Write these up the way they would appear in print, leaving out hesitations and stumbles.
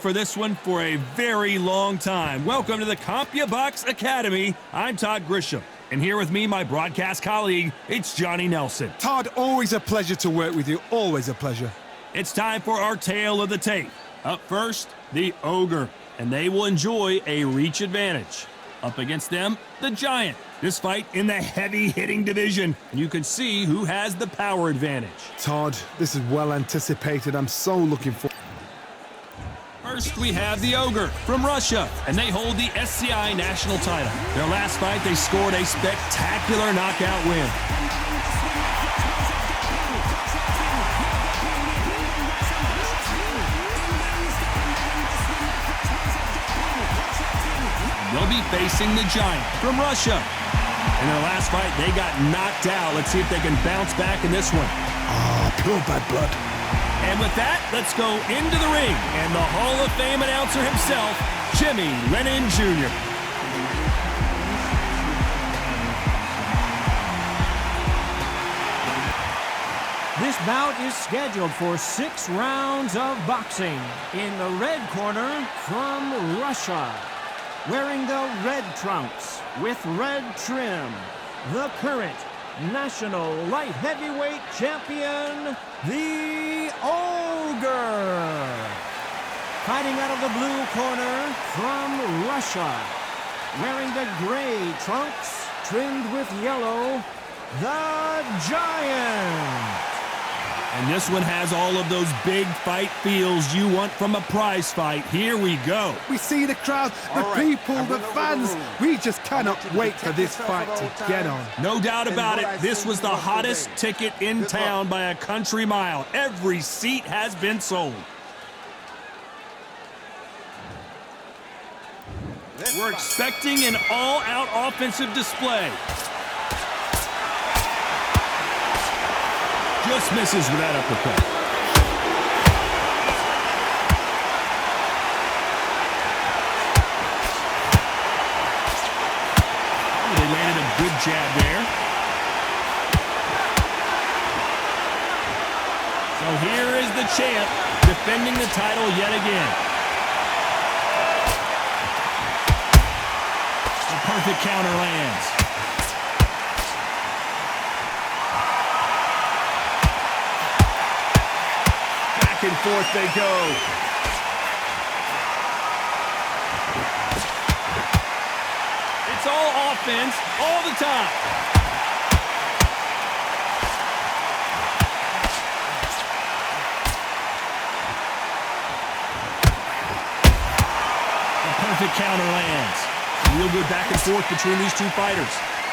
For this one for a very long time. Welcome to the CompuBox Academy. I'm Todd Grisham, and here with me, my broadcast colleague, it's Johnny Nelson. Todd, always a pleasure to work with you. Always a pleasure. It's time for our tale of the tape. Up first, the Ogre, and they will enjoy a reach advantage. Up against them, the Giant. This fight in the heavy-hitting division. You can see who has the power advantage. Todd, this is well anticipated. I'm so looking forward. First, we have the Ogre from Russia, and they hold the SCI national title. Their last fight, they scored a spectacular knockout win. They'll be facing the Giant from Russia. In their last fight, they got knocked out. Let's see if they can bounce back in this one. Pure bad blood. And with that, let's go into the ring. And the Hall of Fame announcer himself, Jimmy Lennon Jr. This bout is scheduled for 6 rounds of boxing. In the red corner, from Russia, wearing the red trunks with red trim, the current national light heavyweight champion, the Ogre. Fighting out of the blue corner from Russia, wearing the gray trunks trimmed with yellow, the Giant. And this one has all of those big fight feels you want from a prize fight. Here we go. We see the crowd, the people, the fans. We just cannot wait for this fight to get on. No doubt about it, this was the hottest ticket in town by a country mile. Every seat has been sold. We're expecting an all-out offensive display. Just misses with that uppercut. Oh, they landed a good jab there. So here is the champ defending the title yet again. The perfect counter lands. Back and forth they go. It's all offense all the time. The perfect counter lands. Real good back and forth between these two fighters.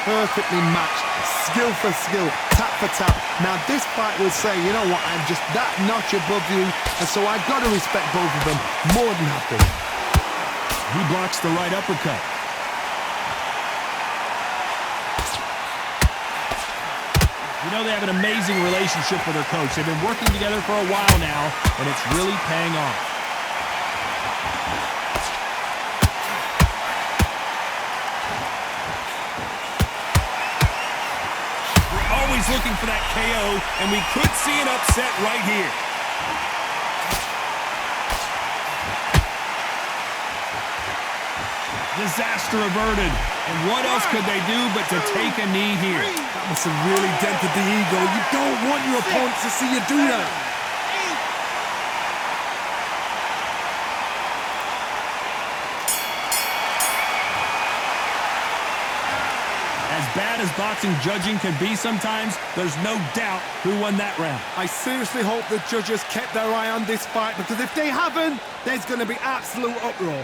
Perfectly matched, skill for skill, tap for tap. Now this fight will say, you know what, I'm just that notch above you, and so I've got to respect both of them more than happy. He blocks the right uppercut. You know, they have an amazing relationship with their coach. They've been working together for a while now, and it's really paying off. Looking for that KO, and we could see an upset right here. Disaster averted. And what else could they do but to take a knee here? That must have really dented the ego. You don't want your opponent to see you do that. As bad as boxing judging can be sometimes, there's no doubt who won that round. I seriously hope the judges kept their eye on this fight, because if they haven't, there's going to be absolute uproar.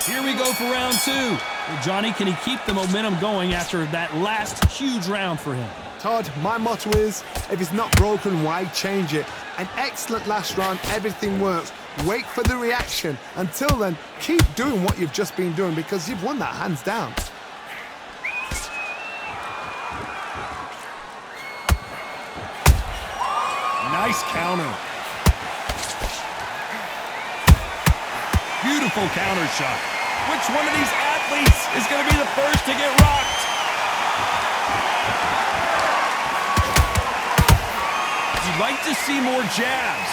Here we go for round 2. Well, Johnny, can he keep the momentum going after that last huge round for him? Todd, my motto is, if it's not broken, why change it? An excellent last round, everything works. Wait for the reaction. Until then, keep doing what you've just been doing, because you've won that hands down. Nice counter. Beautiful counter shot. Which one of these athletes is going to be the first to get rocked? You'd like to see more jabs.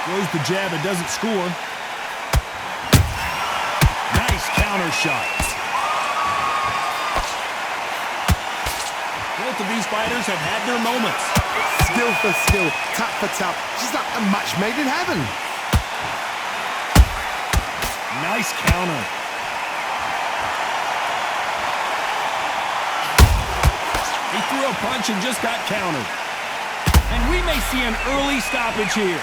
Throws the jab, it doesn't score. Nice counter shot. Both of these fighters have had their moments. Skill for skill, tap for tap. Just like a match made in heaven. Nice counter. He threw a punch and just got countered. And we may see an early stoppage here.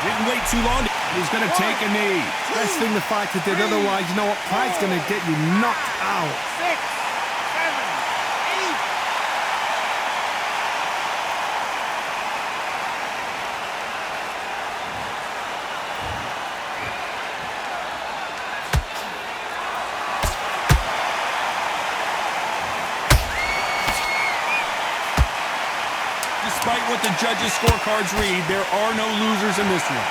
Didn't wait too long. He's going to take a knee. Best thing the fighter did, otherwise, you know what? Pride's going to get you knocked out. 6, 7, 8. Despite what the judges' scorecards read, there are no losers in this one.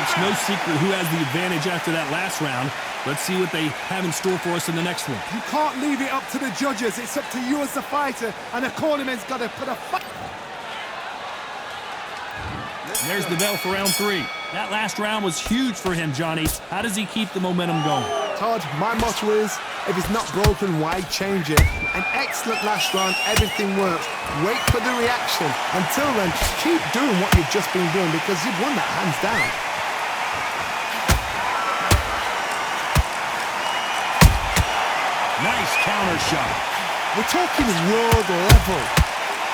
It's no secret who has the advantage after that last round. Let's see what they have in store for us in the next one. You can't leave it up to the judges. It's up to you as the fighter, and the cornerman's got to put a fight. There's the bell for round 3. That last round was huge for him, Johnny. How does he keep the momentum going? Todd, my motto is, if it's not broken, why change it? An excellent last round, everything works. Wait for the reaction. Until then, keep doing what you've just been doing because you've won that hands down. Nice counter shot. We're talking world level.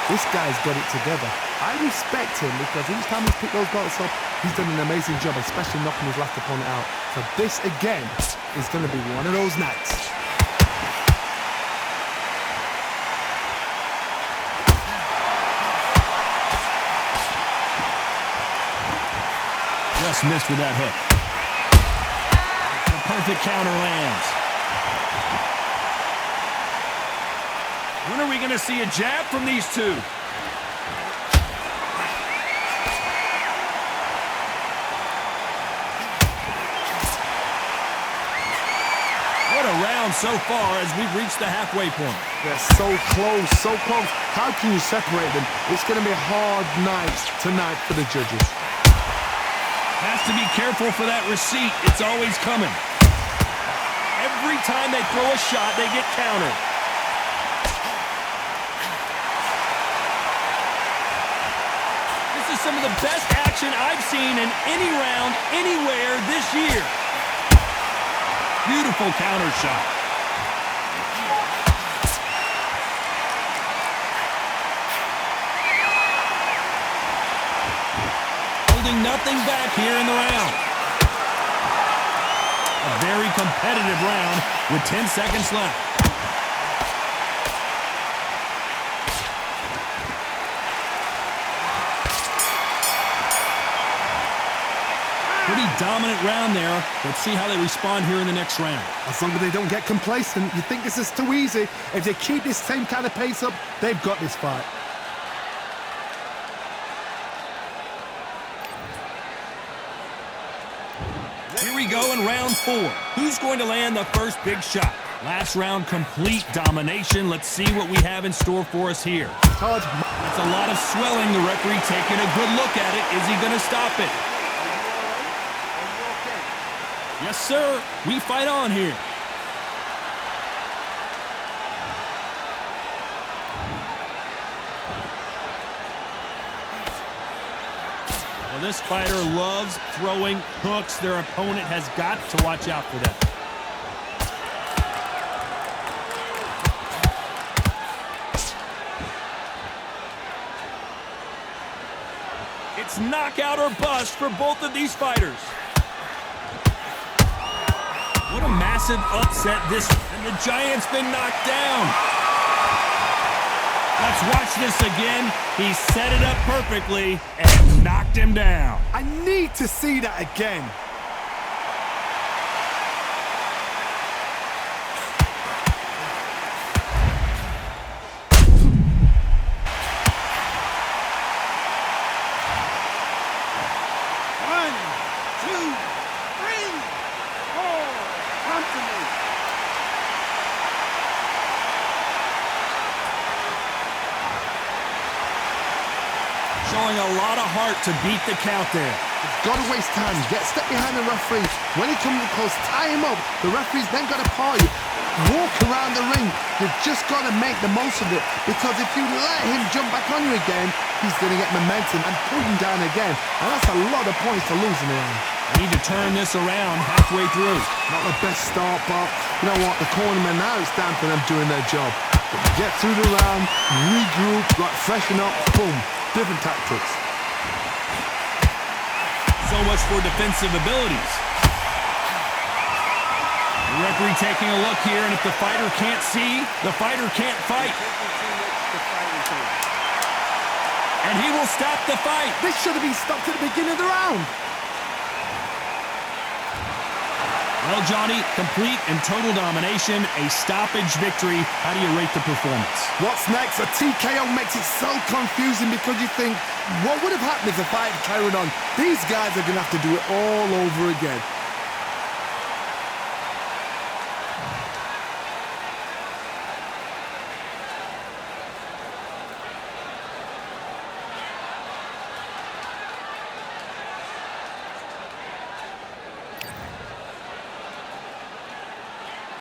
This guy's got it together. I respect him because each time he's picked those belts up, he's done an amazing job, especially knocking his last opponent out. So this, again, is going to be one of those nights. Just missed with that hook. The perfect counter lands. When are we going to see a jab from these two? What a round so far as we've reached the halfway point. They're so close, so close. How can you separate them? It's going to be a hard night tonight for the judges. Has to be careful for that receipt. It's always coming. Every time they throw a shot, they get countered. This is some of the best action I've seen in any round, anywhere this year. Beautiful counter shot. Holding nothing back here in the round. A very competitive round with 10 seconds left. Pretty dominant round there. Let's see how they respond here in the next round. As long as they don't get complacent, you think this is too easy. If they keep this same kind of pace up, they've got this fight. Here we go in round 4. Who's going to land the first big shot? Last round, complete domination. Let's see what we have in store for us here. Todd, That's a lot of swelling. The referee taking a good look at it. Is he going to stop it? Yes, sir. We fight on here. Well, this fighter loves throwing hooks. Their opponent has got to watch out for that. It's knockout or bust for both of these fighters. What a massive upset this, and the Giant's been knocked down. Let's watch this again. He set it up perfectly and knocked him down. I need to see that again. One, two, three, four. Come to Showing a lot of heart to beat the count there. Got to waste time. Get a step behind the referee. When he comes close, tie him up. The referee's then got to paw you. Walk around the ring. You've just got to make the most of it, because if you let him jump back on you again, he's going to get momentum and pull you down again. And that's a lot of points to lose in the round. I need to turn this around halfway through. Not the best start, but you know what? The cornermen, now it's down to them doing their job. But get through the round, regroup, like freshen up, boom. Different tactics. So much for defensive abilities. The referee taking a look here, and if the fighter can't see, the fighter can't fight. And he will stop the fight. This should have been stopped at the beginning of the round. Well, Johnny, complete and total domination, a stoppage victory. How do you rate the performance? What's next? A TKO makes it so confusing, because you think, what would have happened if the fight had carried on? These guys are going to have to do it all over again.